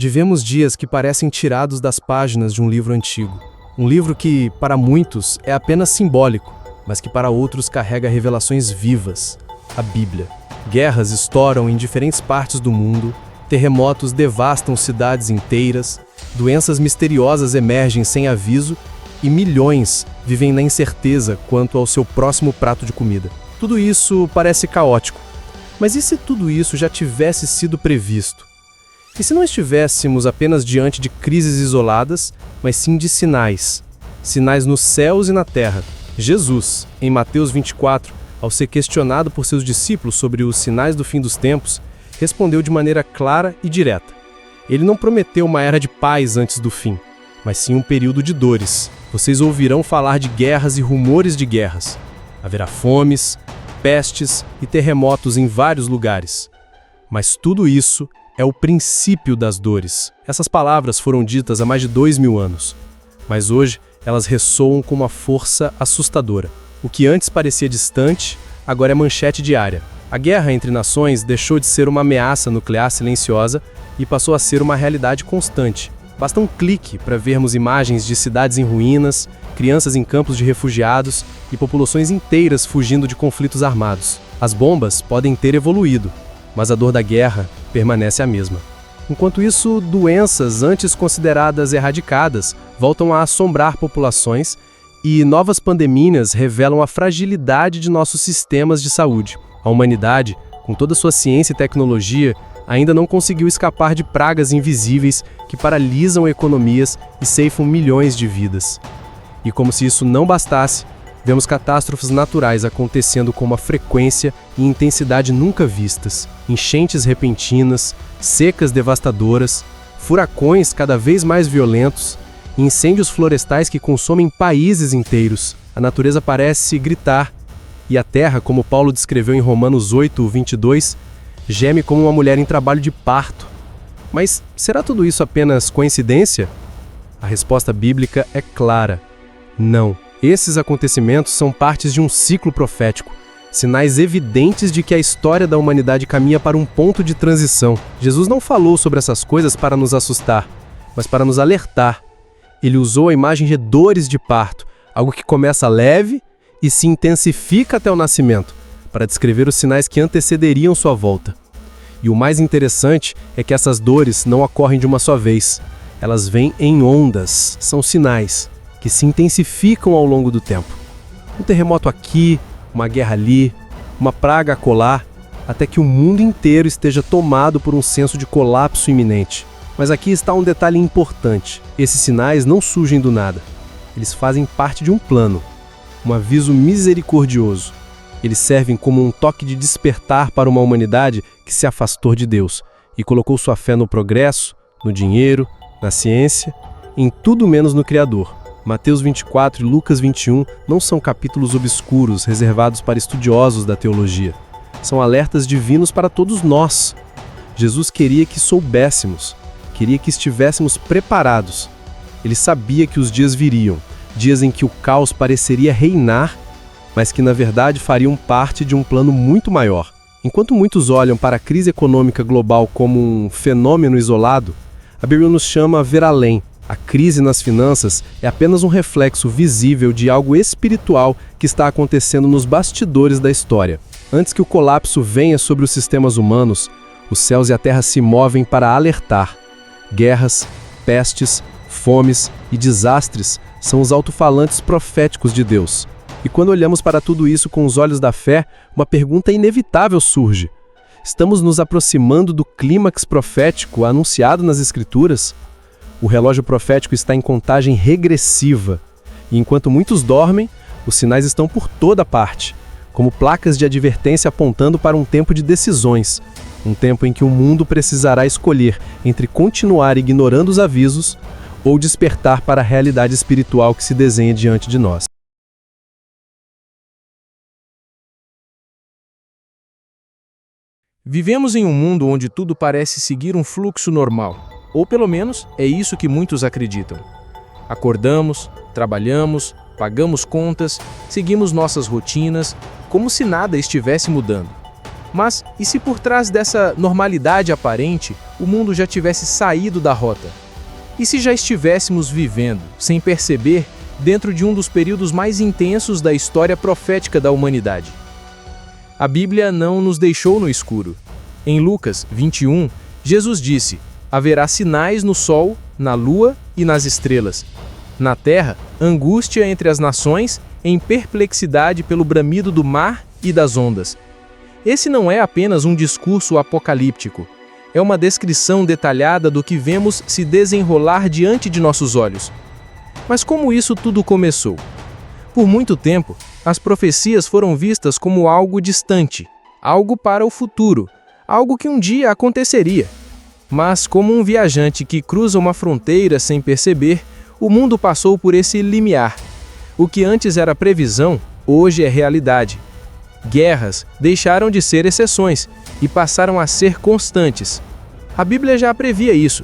Vivemos dias que parecem tirados das páginas de um livro antigo. Um livro que, para muitos, é apenas simbólico, mas que para outros carrega revelações vivas, a Bíblia. Guerras estouram em diferentes partes do mundo, terremotos devastam cidades inteiras, doenças misteriosas emergem sem aviso e milhões vivem na incerteza quanto ao seu próximo prato de comida. Tudo isso parece caótico, mas e se tudo isso já tivesse sido previsto? E se não estivéssemos apenas diante de crises isoladas, mas sim de sinais? Sinais nos céus e na terra. Jesus, em Mateus 24, ao ser questionado por seus discípulos sobre os sinais do fim dos tempos, respondeu de maneira clara e direta. Ele não prometeu uma era de paz antes do fim, mas sim um período de dores. Vocês ouvirão falar de guerras e rumores de guerras. Haverá fomes, pestes e terremotos em vários lugares. Mas tudo isso é o princípio das dores. Essas palavras foram ditas há mais de 2000 anos, mas hoje elas ressoam com uma força assustadora. O que antes parecia distante, agora é manchete diária. A guerra entre nações deixou de ser uma ameaça nuclear silenciosa e passou a ser uma realidade constante. Basta um clique para vermos imagens de cidades em ruínas, crianças em campos de refugiados e populações inteiras fugindo de conflitos armados. As bombas podem ter evoluído, mas a dor da guerra permanece a mesma. Enquanto isso, doenças antes consideradas erradicadas voltam a assombrar populações e novas pandemias revelam a fragilidade de nossos sistemas de saúde. A humanidade, com toda sua ciência e tecnologia, ainda não conseguiu escapar de pragas invisíveis que paralisam economias e ceifam milhões de vidas. E como se isso não bastasse, vemos catástrofes naturais acontecendo com uma frequência e intensidade nunca vistas. Enchentes repentinas, secas devastadoras, furacões cada vez mais violentos, incêndios florestais que consomem países inteiros. A natureza parece gritar, e a terra, como Paulo descreveu em Romanos 8:22, geme como uma mulher em trabalho de parto. Mas será tudo isso apenas coincidência? A resposta bíblica é clara: não. Esses acontecimentos são partes de um ciclo profético, sinais evidentes de que a história da humanidade caminha para um ponto de transição. Jesus não falou sobre essas coisas para nos assustar, mas para nos alertar. Ele usou a imagem de dores de parto, algo que começa leve e se intensifica até o nascimento, para descrever os sinais que antecederiam sua volta. E o mais interessante é que essas dores não ocorrem de uma só vez. Elas vêm em ondas, são sinais que se intensificam ao longo do tempo. Um terremoto aqui, uma guerra ali, uma praga acolá, até que o mundo inteiro esteja tomado por um senso de colapso iminente. Mas aqui está um detalhe importante. Esses sinais não surgem do nada. Eles fazem parte de um plano, um aviso misericordioso. Eles servem como um toque de despertar para uma humanidade que se afastou de Deus e colocou sua fé no progresso, no dinheiro, na ciência, em tudo menos no Criador. Mateus 24 e Lucas 21 não são capítulos obscuros reservados para estudiosos da teologia. São alertas divinos para todos nós. Jesus queria que soubéssemos, queria que estivéssemos preparados. Ele sabia que os dias viriam, dias em que o caos pareceria reinar, mas que na verdade fariam parte de um plano muito maior. Enquanto muitos olham para a crise econômica global como um fenômeno isolado, a Bíblia nos chama a ver além. A crise nas finanças é apenas um reflexo visível de algo espiritual que está acontecendo nos bastidores da história. Antes que o colapso venha sobre os sistemas humanos, os céus e a terra se movem para alertar. Guerras, pestes, fomes e desastres são os alto-falantes proféticos de Deus. E quando olhamos para tudo isso com os olhos da fé, uma pergunta inevitável surge. Estamos nos aproximando do clímax profético anunciado nas Escrituras? O relógio profético está em contagem regressiva, e enquanto muitos dormem, os sinais estão por toda parte, como placas de advertência apontando para um tempo de decisões, um tempo em que o mundo precisará escolher entre continuar ignorando os avisos ou despertar para a realidade espiritual que se desenha diante de nós. Vivemos em um mundo onde tudo parece seguir um fluxo normal. Ou pelo menos é isso que muitos acreditam. Acordamos, trabalhamos, pagamos contas, seguimos nossas rotinas, como se nada estivesse mudando. Mas e se por trás dessa normalidade aparente, o mundo já tivesse saído da rota? E se já estivéssemos vivendo, sem perceber, dentro de um dos períodos mais intensos da história profética da humanidade? A Bíblia não nos deixou no escuro. Em Lucas 21, Jesus disse: haverá sinais no sol, na lua e nas estrelas. Na terra, angústia entre as nações, em perplexidade pelo bramido do mar e das ondas. Esse não é apenas um discurso apocalíptico. É uma descrição detalhada do que vemos se desenrolar diante de nossos olhos. Mas como isso tudo começou? Por muito tempo, as profecias foram vistas como algo distante, algo para o futuro, algo que um dia aconteceria. Mas como um viajante que cruza uma fronteira sem perceber, o mundo passou por esse limiar. O que antes era previsão, hoje é realidade. Guerras deixaram de ser exceções e passaram a ser constantes. A Bíblia já previa isso.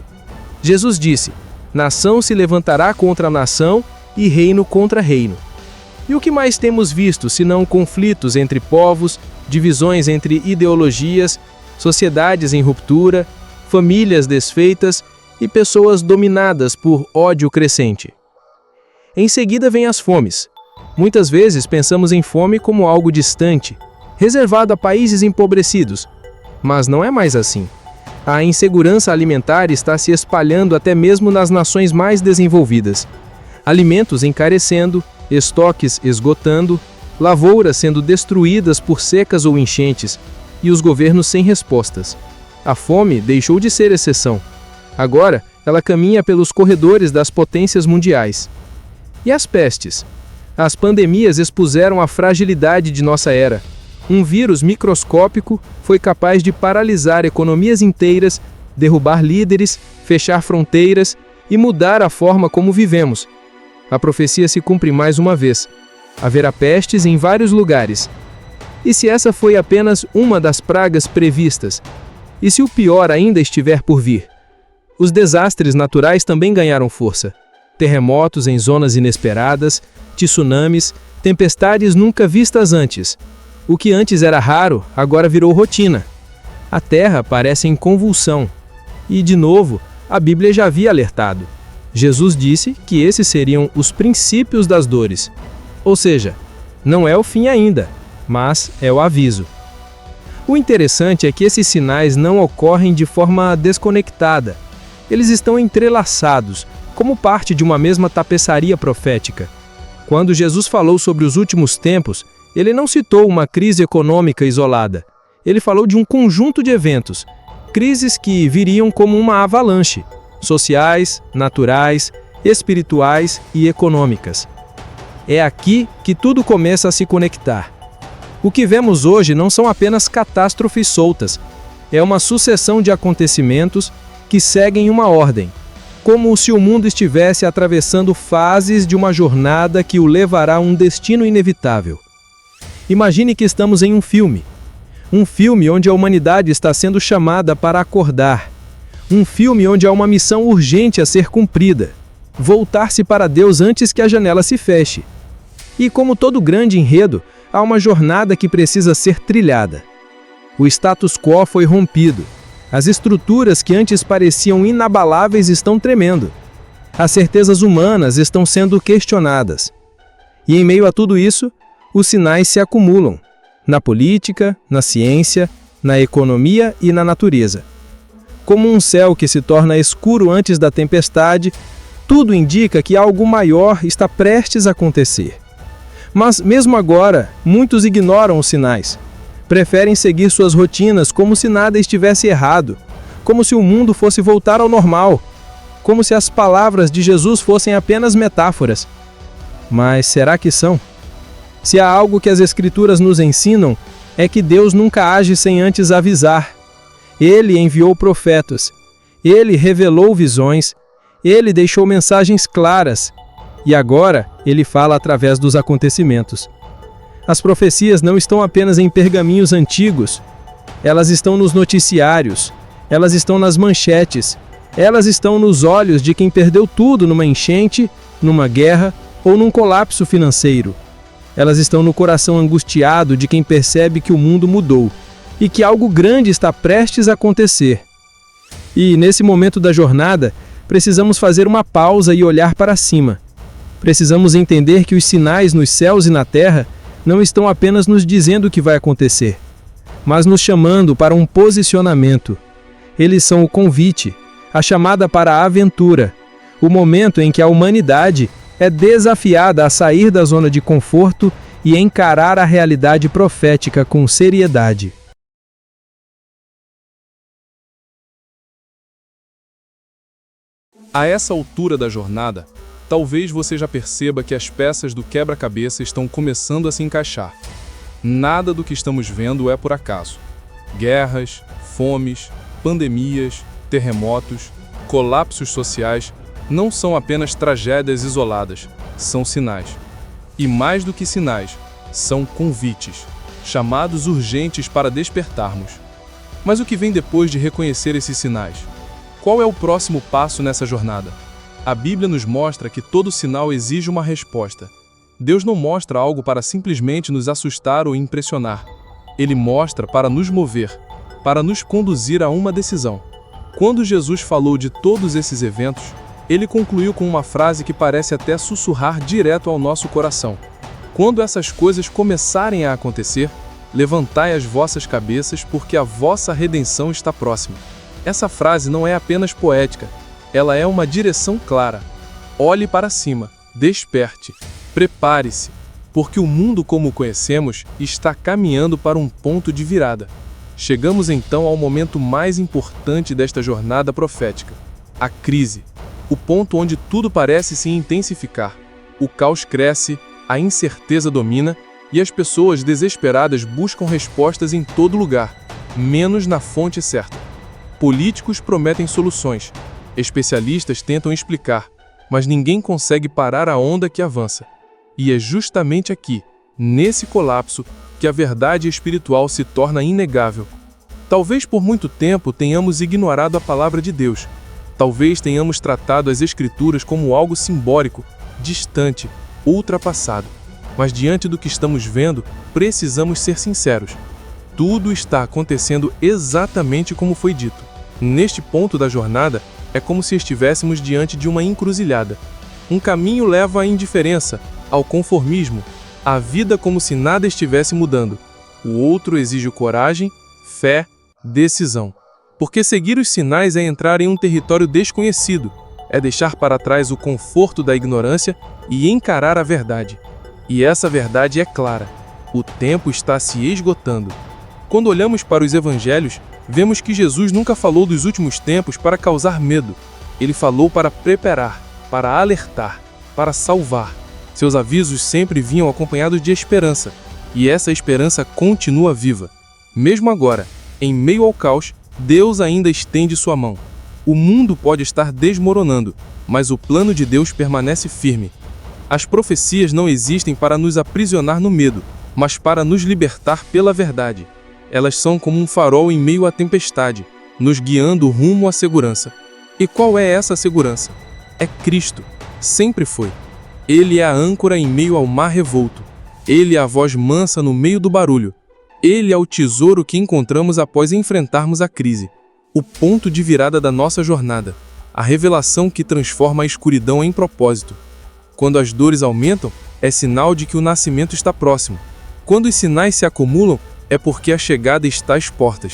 Jesus disse: nação se levantará contra nação e reino contra reino. E o que mais temos visto senão conflitos entre povos, divisões entre ideologias, sociedades em ruptura, famílias desfeitas e pessoas dominadas por ódio crescente? Em seguida vêm as fomes. Muitas vezes pensamos em fome como algo distante, reservado a países empobrecidos. Mas não é mais assim. A insegurança alimentar está se espalhando até mesmo nas nações mais desenvolvidas. Alimentos encarecendo, estoques esgotando, lavouras sendo destruídas por secas ou enchentes, e os governos sem respostas. A fome deixou de ser exceção. Agora, ela caminha pelos corredores das potências mundiais. E as pestes? As pandemias expuseram a fragilidade de nossa era. Um vírus microscópico foi capaz de paralisar economias inteiras, derrubar líderes, fechar fronteiras e mudar a forma como vivemos. A profecia se cumpre mais uma vez. Haverá pestes em vários lugares. E se essa foi apenas uma das pragas previstas? E se o pior ainda estiver por vir? Os desastres naturais também ganharam força. Terremotos em zonas inesperadas, tsunamis, tempestades nunca vistas antes. O que antes era raro, agora virou rotina. A Terra parece em convulsão. E, de novo, a Bíblia já havia alertado. Jesus disse que esses seriam os princípios das dores. Ou seja, não é o fim ainda, mas é o aviso. O interessante é que esses sinais não ocorrem de forma desconectada. Eles estão entrelaçados, como parte de uma mesma tapeçaria profética. Quando Jesus falou sobre os últimos tempos, ele não citou uma crise econômica isolada. Ele falou de um conjunto de eventos, crises que viriam como uma avalanche, sociais, naturais, espirituais e econômicas. É aqui que tudo começa a se conectar. O que vemos hoje não são apenas catástrofes soltas, é uma sucessão de acontecimentos que seguem uma ordem, como se o mundo estivesse atravessando fases de uma jornada que o levará a um destino inevitável. Imagine que estamos em um filme onde a humanidade está sendo chamada para acordar, um filme onde há uma missão urgente a ser cumprida, voltar-se para Deus antes que a janela se feche. E como todo grande enredo, há uma jornada que precisa ser trilhada. O status quo foi rompido. As estruturas que antes pareciam inabaláveis estão tremendo. As certezas humanas estão sendo questionadas. E em meio a tudo isso, os sinais se acumulam. Na política, na ciência, na economia e na natureza. Como um céu que se torna escuro antes da tempestade, tudo indica que algo maior está prestes a acontecer. Mas, mesmo agora, muitos ignoram os sinais. Preferem seguir suas rotinas como se nada estivesse errado, como se o mundo fosse voltar ao normal, como se as palavras de Jesus fossem apenas metáforas. Mas será que são? Se há algo que as Escrituras nos ensinam, é que Deus nunca age sem antes avisar. Ele enviou profetas, Ele revelou visões, Ele deixou mensagens claras, e agora Ele fala através dos acontecimentos. As profecias não estão apenas em pergaminhos antigos, elas estão nos noticiários, elas estão nas manchetes, elas estão nos olhos de quem perdeu tudo numa enchente, numa guerra ou num colapso financeiro. Elas estão no coração angustiado de quem percebe que o mundo mudou. e que algo grande está prestes a acontecer. E, nesse momento da jornada, precisamos fazer uma pausa e olhar para cima. Precisamos entender que os sinais nos céus e na terra não estão apenas nos dizendo o que vai acontecer, mas nos chamando para um posicionamento. Eles são o convite, a chamada para a aventura, o momento em que a humanidade é desafiada a sair da zona de conforto e encarar a realidade profética com seriedade. A essa altura da jornada, talvez você já perceba que as peças do quebra-cabeça estão começando a se encaixar. Nada do que estamos vendo é por acaso. Guerras, fomes, pandemias, terremotos, colapsos sociais não são apenas tragédias isoladas, são sinais. E mais do que sinais, são convites, chamados urgentes para despertarmos. Mas o que vem depois de reconhecer esses sinais? Qual é o próximo passo nessa jornada? A Bíblia nos mostra que todo sinal exige uma resposta. Deus não mostra algo para simplesmente nos assustar ou impressionar. Ele mostra para nos mover, para nos conduzir a uma decisão. Quando Jesus falou de todos esses eventos, ele concluiu com uma frase que parece até sussurrar direto ao nosso coração. Quando essas coisas começarem a acontecer, levantai as vossas cabeças, porque a vossa redenção está próxima. Essa frase não é apenas poética, ela é uma direção clara. Olhe para cima, desperte, prepare-se, porque o mundo como o conhecemos está caminhando para um ponto de virada. Chegamos então ao momento mais importante desta jornada profética, a crise. O ponto onde tudo parece se intensificar. O caos cresce, a incerteza domina e as pessoas desesperadas buscam respostas em todo lugar, menos na fonte certa. Políticos prometem soluções, especialistas tentam explicar, mas ninguém consegue parar a onda que avança. E é justamente aqui, nesse colapso, que a verdade espiritual se torna inegável. Talvez por muito tempo tenhamos ignorado a palavra de Deus. Talvez tenhamos tratado as Escrituras como algo simbólico, distante, ultrapassado. Mas diante do que estamos vendo, precisamos ser sinceros. Tudo está acontecendo exatamente como foi dito. Neste ponto da jornada, é como se estivéssemos diante de uma encruzilhada. Um caminho leva à indiferença, ao conformismo, à vida como se nada estivesse mudando. O outro exige coragem, fé, decisão. Porque seguir os sinais é entrar em um território desconhecido, é deixar para trás o conforto da ignorância e encarar a verdade. E essa verdade é clara: o tempo está se esgotando. Quando olhamos para os evangelhos, vemos que Jesus nunca falou dos últimos tempos para causar medo. Ele falou para preparar, para alertar, para salvar. Seus avisos sempre vinham acompanhados de esperança, e essa esperança continua viva. Mesmo agora, em meio ao caos, Deus ainda estende sua mão. O mundo pode estar desmoronando, mas o plano de Deus permanece firme. As profecias não existem para nos aprisionar no medo, mas para nos libertar pela verdade. Elas são como um farol em meio à tempestade, nos guiando rumo à segurança. E qual é essa segurança? É Cristo. Sempre foi. Ele é a âncora em meio ao mar revolto. Ele é a voz mansa no meio do barulho. Ele é o tesouro que encontramos após enfrentarmos a crise. O ponto de virada da nossa jornada. A revelação que transforma a escuridão em propósito. Quando as dores aumentam, é sinal de que o nascimento está próximo. Quando os sinais se acumulam, é porque a chegada está às portas.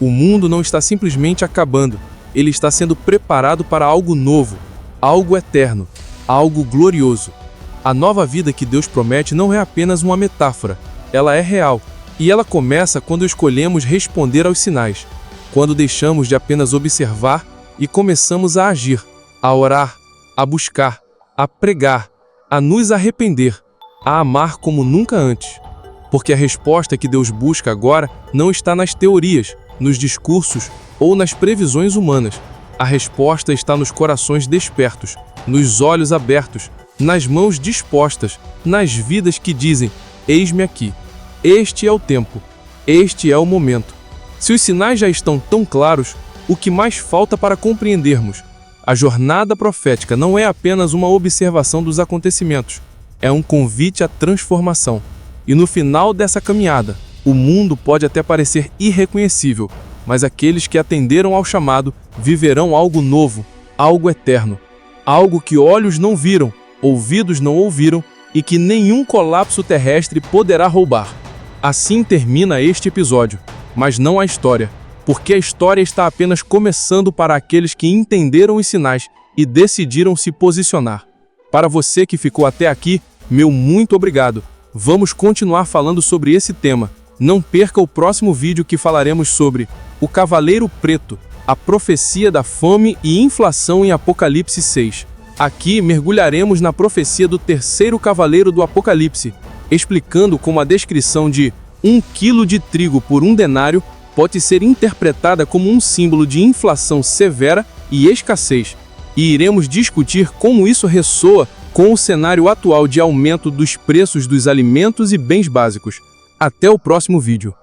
O mundo não está simplesmente acabando. Ele está sendo preparado para algo novo, algo eterno, algo glorioso. A nova vida que Deus promete não é apenas uma metáfora. Ela é real. E ela começa quando escolhemos responder aos sinais, quando deixamos de apenas observar e começamos a agir, a orar, a buscar, a pregar, a nos arrepender, a amar como nunca antes. Porque a resposta que Deus busca agora não está nas teorias, nos discursos ou nas previsões humanas. A resposta está nos corações despertos, nos olhos abertos, nas mãos dispostas, nas vidas que dizem: eis-me aqui. Este é o tempo, este é o momento. Se os sinais já estão tão claros, o que mais falta para compreendermos? A jornada profética não é apenas uma observação dos acontecimentos, é um convite à transformação. E no final dessa caminhada, O mundo pode até parecer irreconhecível, mas aqueles que atenderam ao chamado viverão algo novo, algo eterno, algo que olhos não viram, ouvidos não ouviram e que nenhum colapso terrestre poderá roubar. Assim termina este episódio, mas não a história, porque a história está apenas começando para aqueles que entenderam os sinais e decidiram se posicionar. Para você que ficou até aqui, meu muito obrigado. Vamos continuar falando sobre esse tema. Não perca o próximo vídeo que falaremos sobre o Cavaleiro Preto, a profecia da fome e inflação em Apocalipse 6. Aqui mergulharemos na profecia do terceiro cavaleiro do Apocalipse, explicando como a descrição de 1 quilo de trigo por 1 denário pode ser interpretada como um símbolo de inflação severa e escassez. E iremos discutir como isso ressoa com o cenário atual de aumento dos preços dos alimentos e bens básicos. Até o próximo vídeo.